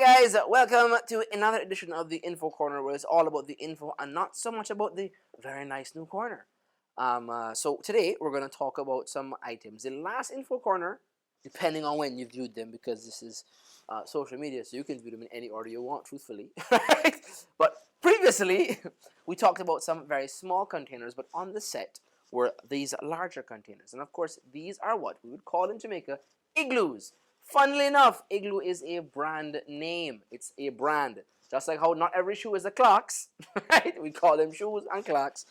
guys, welcome to another edition of the Info Corner, where it's all about the info and not so much about the very nice new corner. So today we're going to talk about some items. The last Info Corner, depending on when you viewed them, because this is social media, so you can view them in any order you want, truthfully. Right? But previously, we talked about some very small containers, but on the set were these larger containers. And of course, these are what we would call in Jamaica igloos. Funnily enough, Igloo is a brand name. It's a brand. Just like how not every shoe is a Clarks, right? We call them shoes and Clarks.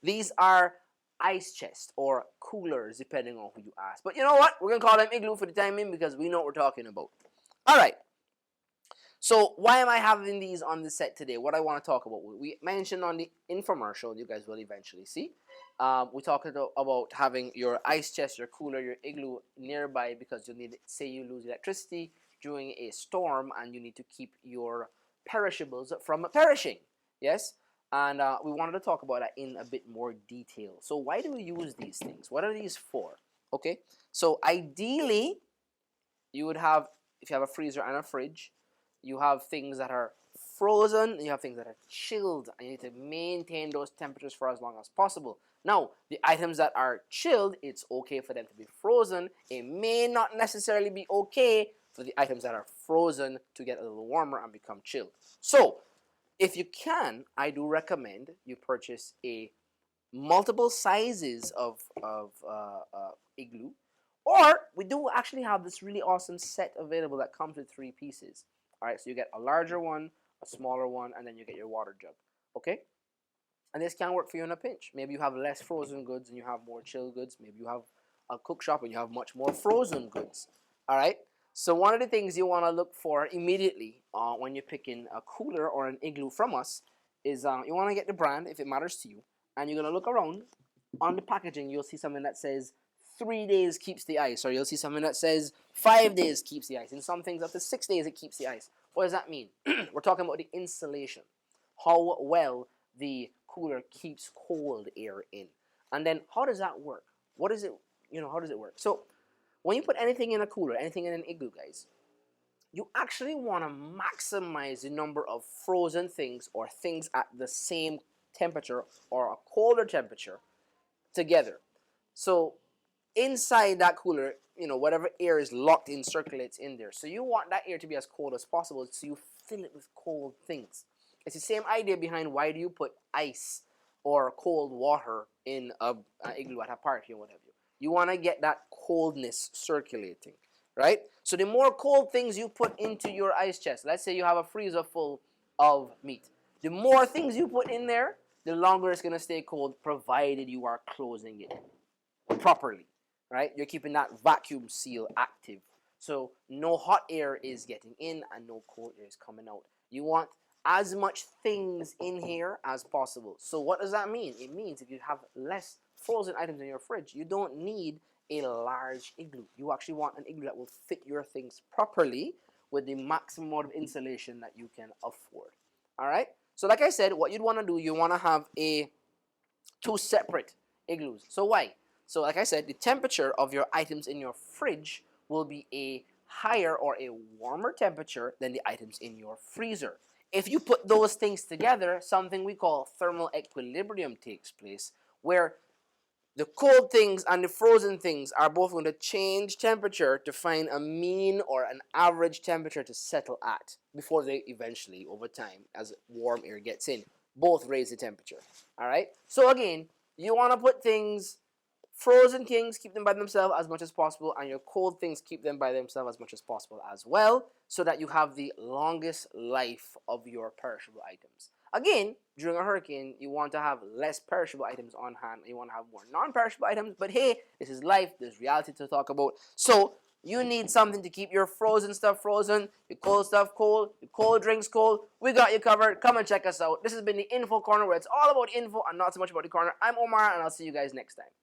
These are ice chests or coolers, depending on who you ask. But you know what? We're going to call them Igloo for the time being because we know what we're talking about. All right. So why am I having these on the set today? What I want to talk about. We mentioned on the infomercial, you guys will eventually see. We talked about having your ice chest, your cooler, your igloo nearby because you need, say you lose electricity during a storm and you need to keep your perishables from perishing. Yes? And we wanted to talk about that in a bit more detail. So why do we use these things? What are these for? Okay? So ideally, you would have, if you have a freezer and a fridge, you have things that are frozen, and you have things that are chilled, and you need to maintain those temperatures for as long as possible. Now, the items that are chilled, it's okay for them to be frozen. It may not necessarily be okay for the items that are frozen to get a little warmer and become chilled. So, if you can, I do recommend you purchase a multiple sizes of igloo. Or, we do actually have this really awesome set available that comes with 3 pieces. Alright, so you get a larger one, a smaller one, and then you get your water jug. Okay? And this can work for you in a pinch. Maybe you have less frozen goods and you have more chilled goods. Maybe you have a cook shop and you have much more frozen goods. Alright? So one of the things you want to look for immediately when you're picking a cooler or an igloo from us is you want to get the brand if it matters to you. And you're going to look around. On the packaging, you'll see something that says 3 days keeps the ice, or you'll see something that says 5 days keeps the ice. In some things, up to 6 days it keeps the ice. What does that mean? We're talking about the insulation, how well the cooler keeps cold air in. And then how does that work? What is it, how does it work? So when you put anything in a cooler, anything in an igloo, guys, you actually want to maximize the number of frozen things or things at the same temperature or a colder temperature together. So inside that cooler, whatever air is locked in circulates in there. So you want that air to be as cold as possible, so you fill it with cold things. It's the same idea behind why do you put ice or cold water in an igloo at a party or what have you. You want to get that coldness circulating, right? So the more cold things you put into your ice chest, let's say you have a freezer full of meat. The more things you put in there, the longer it's going to stay cold, provided you are closing it properly. Right? You're keeping that vacuum seal active. So no hot air is getting in and no cold air is coming out. You want as much things in here as possible. So what does that mean? It means if you have less frozen items in your fridge, you don't need a large igloo. You actually want an igloo that will fit your things properly with the maximum amount of insulation that you can afford. Alright? So like I said, what you'd want to do, you want to have 2 separate igloos. So why? So like I said, the temperature of your items in your fridge will be a higher or a warmer temperature than the items in your freezer. If you put those things together, something we call thermal equilibrium takes place, where the cold things and the frozen things are both going to change temperature to find a mean or an average temperature to settle at before they eventually, over time, as warm air gets in, both raise the temperature. All right? So again, you want to put things... Frozen things, keep them by themselves as much as possible, and your cold things, keep them by themselves as much as possible as well, so that you have the longest life of your perishable items. Again, during a hurricane, you want to have less perishable items on hand, and you want to have more non-perishable items, but hey, this is life, there's reality to talk about, so you need something to keep your frozen stuff frozen, your cold stuff cold, your cold drinks cold. We got you covered. Come and check us out. This has been the Info Corner, where it's all about info and not so much about the corner. I'm Omar, and I'll see you guys next time.